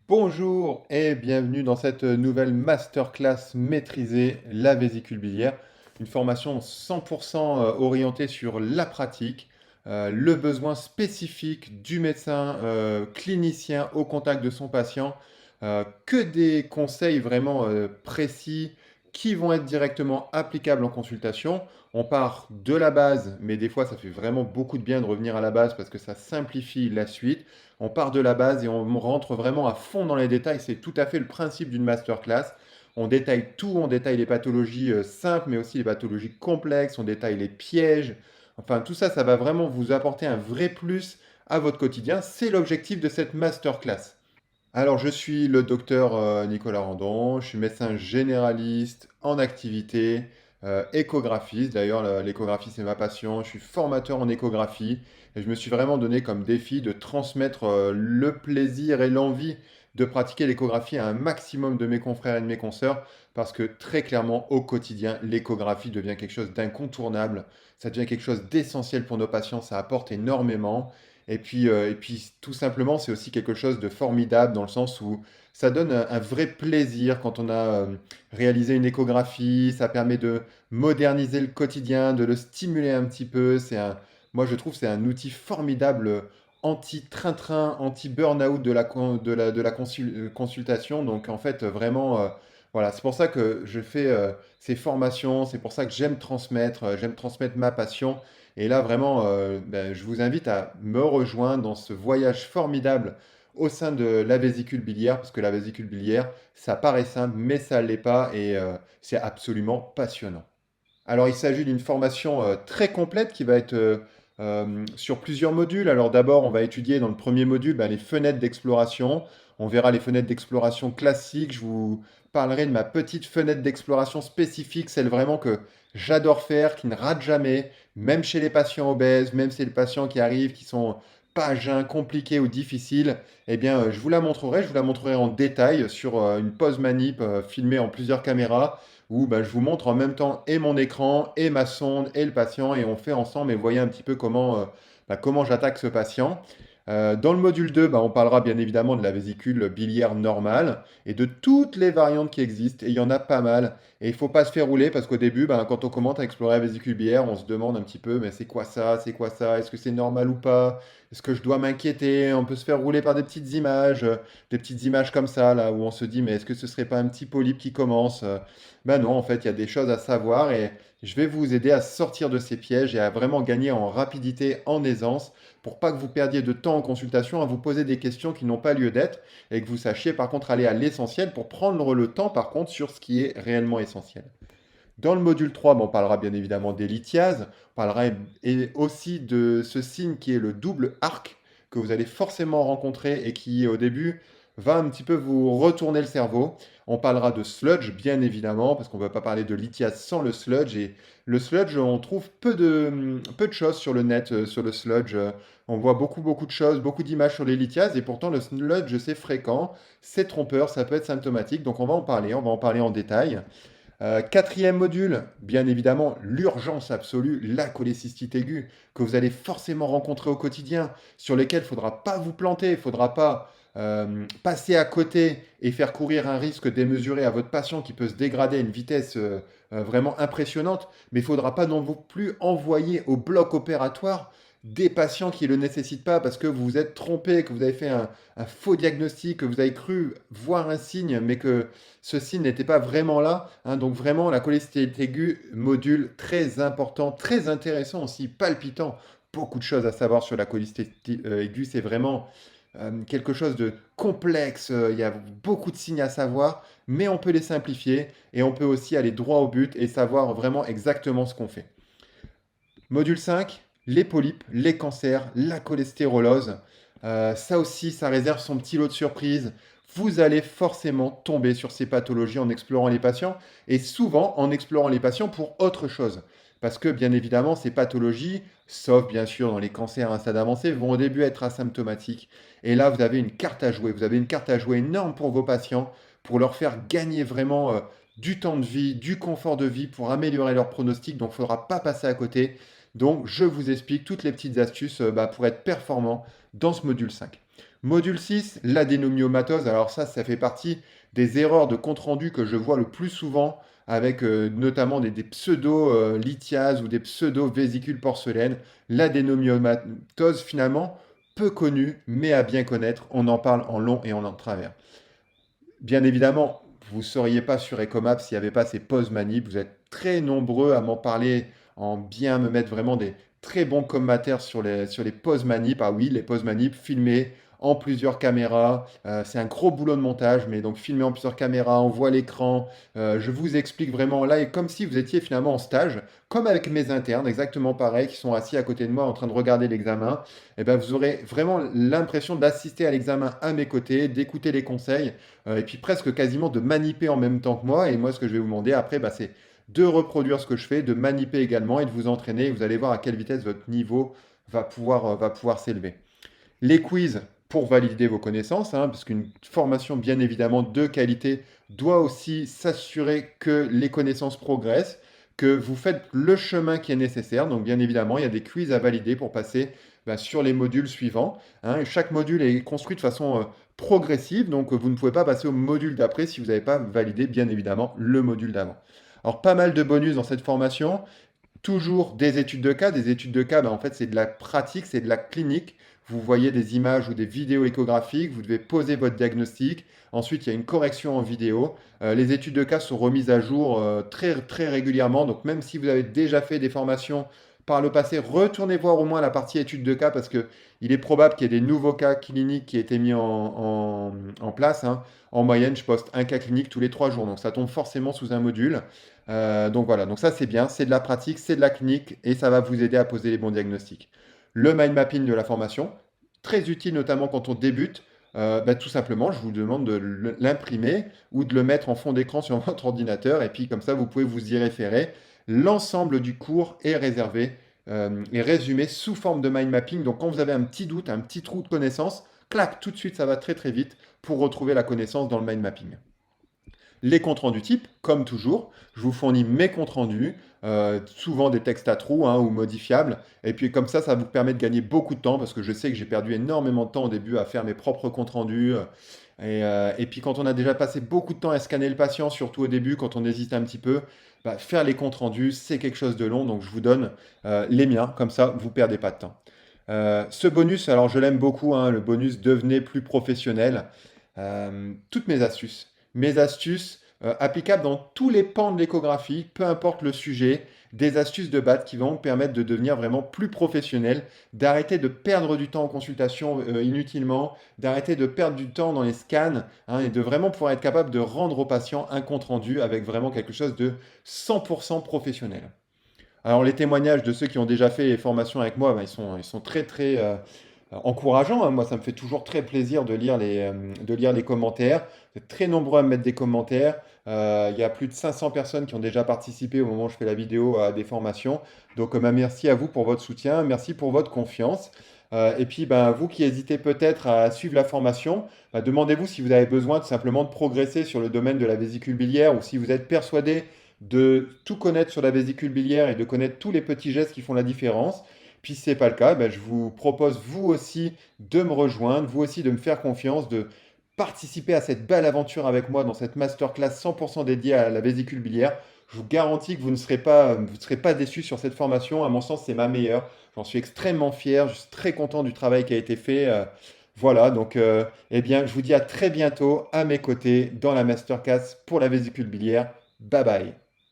Bonjour et bienvenue dans cette nouvelle masterclass maîtrisée, la vésicule biliaire. Une formation 100% orientée sur la pratique, le besoin spécifique du médecin clinicien au contact de son patient, que des conseils vraiment précis qui vont être directement applicables en consultation. On part de la base, mais des fois ça fait vraiment beaucoup de bien de revenir à la base parce que ça simplifie la suite. On part de la base et on rentre vraiment à fond dans les détails. C'est tout à fait le principe d'une masterclass. On détaille tout, on détaille les pathologies simples, mais aussi les pathologies complexes, on détaille les pièges. Enfin, tout ça, ça va vraiment vous apporter un vrai plus à votre quotidien. C'est l'objectif de cette masterclass. Alors, je suis le docteur Nicolas Randon, je suis médecin généraliste en activité, échographiste. D'ailleurs, l'échographie, c'est ma passion. Je suis formateur en échographie et je me suis vraiment donné comme défi de transmettre le plaisir et l'envie de pratiquer l'échographie à un maximum de mes confrères et de mes consoeurs parce que très clairement, au quotidien, l'échographie devient quelque chose d'incontournable. Ça devient quelque chose d'essentiel pour nos patients. Ça apporte énormément. Et puis, tout simplement, c'est aussi quelque chose de formidable dans le sens où ça donne un vrai plaisir quand on a réalisé une échographie. Ça permet de moderniser le quotidien, de le stimuler un petit peu. Moi, je trouve que c'est un outil formidable anti-train-train, anti-burn-out de la consultation. Donc, en fait, vraiment, voilà, c'est pour ça que je fais ces formations. C'est pour ça que j'aime transmettre ma passion. Et là, vraiment, je vous invite à me rejoindre dans ce voyage formidable au sein de la vésicule biliaire, parce que la vésicule biliaire, ça paraît simple, mais ça ne l'est pas, et c'est absolument passionnant. Alors, il s'agit d'une formation très complète qui va être sur plusieurs modules. Alors, d'abord, on va étudier dans le premier module les fenêtres d'exploration. On verra les fenêtres d'exploration classiques. Je vous parlerai de ma petite fenêtre d'exploration spécifique, celle vraiment que j'adore faire, qui ne rate jamais, même chez les patients obèses, même chez les patients qui arrivent, qui sont pas à jeun, compliqués ou difficiles. Eh bien, je vous la montrerai en détail sur une pause manip filmée en plusieurs caméras où je vous montre en même temps et mon écran, et ma sonde, et le patient, et on fait ensemble, et vous voyez un petit peu comment j'attaque ce patient. Dans le module 2, on parlera bien évidemment de la vésicule biliaire normale et de toutes les variantes qui existent, et il y en a pas mal. Et il ne faut pas se faire rouler parce qu'au début, quand on commence à explorer la vésicule biliaire, on se demande un petit peu, mais c'est quoi ça? C'est quoi ça? Est-ce que c'est normal ou pas? Est-ce que je dois m'inquiéter? On peut se faire rouler par des petites images comme ça, là, où on se dit, mais est-ce que ce serait pas un petit polype qui commence? Ben non, en fait, il y a des choses à savoir et je vais vous aider à sortir de ces pièges et à vraiment gagner en rapidité, en aisance, pour pas que vous perdiez de temps en consultation à vous poser des questions qui n'ont pas lieu d'être et que vous sachiez par contre aller à l'essentiel pour prendre le temps par contre sur ce qui est réellement essentiel. Dans le module 3, on parlera bien évidemment des lithiases, on parlera et aussi de ce signe qui est le double arc que vous allez forcément rencontrer et qui au début va un petit peu vous retourner le cerveau. On parlera de sludge bien évidemment parce qu'on ne va pas parler de lithiase sans le sludge et le sludge on trouve peu de choses sur le net sur le sludge. On voit beaucoup de choses, beaucoup d'images sur les lithiases et pourtant le sludge c'est fréquent, c'est trompeur, ça peut être symptomatique donc on va en parler en détail. Quatrième module, bien évidemment, l'urgence absolue, la cholécystite aiguë, que vous allez forcément rencontrer au quotidien, sur lesquels il ne faudra pas vous planter, il ne faudra pas passer à côté et faire courir un risque démesuré à votre patient qui peut se dégrader à une vitesse vraiment impressionnante, mais il ne faudra pas non plus envoyer au bloc opératoire des patients qui ne le nécessitent pas parce que vous vous êtes trompé, que vous avez fait un faux diagnostic, que vous avez cru voir un signe, mais que ce signe n'était pas vraiment là. Hein. Donc vraiment, la cholestérite aiguë, module très important, très intéressant aussi, palpitant. Beaucoup de choses à savoir sur la cholestérite aiguë. C'est vraiment quelque chose de complexe. Il y a beaucoup de signes à savoir, mais on peut les simplifier et on peut aussi aller droit au but et savoir vraiment exactement ce qu'on fait. Module 5, les polypes, les cancers, la cholestérolose. Ça aussi, ça réserve son petit lot de surprises. Vous allez forcément tomber sur ces pathologies en explorant les patients et souvent en explorant les patients pour autre chose. Parce que bien évidemment, ces pathologies, sauf bien sûr dans les cancers à un stade avancé, vont au début être asymptomatiques. Et là, vous avez une carte à jouer. Vous avez une carte à jouer énorme pour vos patients, pour leur faire gagner vraiment du temps de vie, du confort de vie, pour améliorer leur pronostic. Donc, il ne faudra pas passer à côté. Donc, je vous explique toutes les petites astuces pour être performant dans ce module 5. Module 6, l'adénomyomatose. Alors ça fait partie des erreurs de compte-rendu que je vois le plus souvent avec notamment des pseudo-lithiases ou des pseudo-vésicules porcelaines. L'adénomyomatose, finalement, peu connue, mais à bien connaître. On en parle en long et en travers. Bien évidemment, vous ne seriez pas sur Ecomap s'il n'y avait pas ces pauses manip. Vous êtes très nombreux à m'en parler, en bien me mettre vraiment des très bons commentaires sur les pauses manip. Ah oui, les pauses manip filmées en plusieurs caméras. C'est un gros boulot de montage, mais donc filmé en plusieurs caméras, on voit l'écran. Je vous explique vraiment là, et comme si vous étiez finalement en stage, comme avec mes internes, exactement pareil, qui sont assis à côté de moi en train de regarder l'examen. Et ben, vous aurez vraiment l'impression d'assister à l'examen à mes côtés, d'écouter les conseils et puis presque quasiment de maniper en même temps que moi. Et moi, ce que je vais vous demander après, bah, c'est de reproduire ce que je fais, de maniper également et de vous entraîner. Et vous allez voir à quelle vitesse votre niveau va pouvoir s'élever. Les quiz pour valider vos connaissances, hein, parce qu'une formation bien évidemment de qualité doit aussi s'assurer que les connaissances progressent, que vous faites le chemin qui est nécessaire. Donc bien évidemment, il y a des quiz à valider pour passer bah, sur les modules suivants, hein. Et chaque module est construit de façon progressive, donc vous ne pouvez pas passer au module d'après si vous n'avez pas validé bien évidemment le module d'avant. Alors pas mal de bonus dans cette formation. Toujours des études de cas. Des études de cas, ben, en fait, c'est de la pratique, c'est de la clinique. Vous voyez des images ou des vidéos échographiques, vous devez poser votre diagnostic. Ensuite, il y a une correction en vidéo. Les études de cas sont remises à jour très, très régulièrement. Donc, même si vous avez déjà fait des formations par le passé, retournez voir au moins la partie études de cas parce que il est probable qu'il y ait des nouveaux cas cliniques qui aient été mis en place, hein. En moyenne, je poste un cas clinique tous les 3 jours. Donc, ça tombe forcément sous un module. Donc voilà, donc ça c'est bien, c'est de la pratique, c'est de la clinique et ça va vous aider à poser les bons diagnostics. Le mind mapping de la formation, très utile notamment quand on débute. Bah, tout simplement, je vous demande de l'imprimer ou de le mettre en fond d'écran sur votre ordinateur et puis comme ça vous pouvez vous y référer. L'ensemble du cours est réservé et résumé sous forme de mind mapping. Donc quand vous avez un petit doute, un petit trou de connaissance, clac, tout de suite ça va très très vite pour retrouver la connaissance dans le mind mapping. Les comptes rendus type, comme toujours, je vous fournis mes comptes rendus, souvent des textes à trous hein, ou modifiables. Et puis comme ça vous permet de gagner beaucoup de temps parce que je sais que j'ai perdu énormément de temps au début à faire mes propres comptes rendus. Et puis quand on a déjà passé beaucoup de temps à scanner le patient, surtout au début, quand on hésite un petit peu, bah, faire les comptes rendus, c'est quelque chose de long. Donc je vous donne les miens, comme ça vous ne perdez pas de temps. Ce bonus, alors je l'aime beaucoup, hein, le bonus devenez plus professionnel. Toutes mes astuces applicables dans tous les pans de l'échographie, peu importe le sujet, des astuces de base qui vont vous permettre de devenir vraiment plus professionnel, d'arrêter de perdre du temps en consultation inutilement, d'arrêter de perdre du temps dans les scans hein, et de vraiment pouvoir être capable de rendre au patient un compte rendu avec vraiment quelque chose de 100% professionnel. Alors les témoignages de ceux qui ont déjà fait les formations avec moi, ben, ils sont très très encourageants, hein. Moi, ça me fait toujours très plaisir de lire les commentaires. Vous êtes très nombreux à me mettre des commentaires. Il y a plus de 500 personnes qui ont déjà participé au moment où je fais la vidéo à des formations. Donc, ben, merci à vous pour votre soutien, merci pour votre confiance. Et puis, ben, vous qui hésitez peut-être à suivre la formation, ben, demandez-vous si vous avez besoin tout simplement de progresser sur le domaine de la vésicule biliaire ou si vous êtes persuadé de tout connaître sur la vésicule biliaire et de connaître tous les petits gestes qui font la différence. Puis si ce n'est pas le cas, ben, je vous propose vous aussi de me rejoindre, vous aussi de me faire confiance, de participer à cette belle aventure avec moi dans cette masterclass 100% dédiée à la vésicule biliaire. Je vous garantis que vous ne serez pas déçus sur cette formation. À mon sens, c'est ma meilleure. J'en suis extrêmement fier. Je suis très content du travail qui a été fait. Voilà, donc eh bien, je vous dis à très bientôt à mes côtés dans la masterclass pour la vésicule biliaire. Bye bye.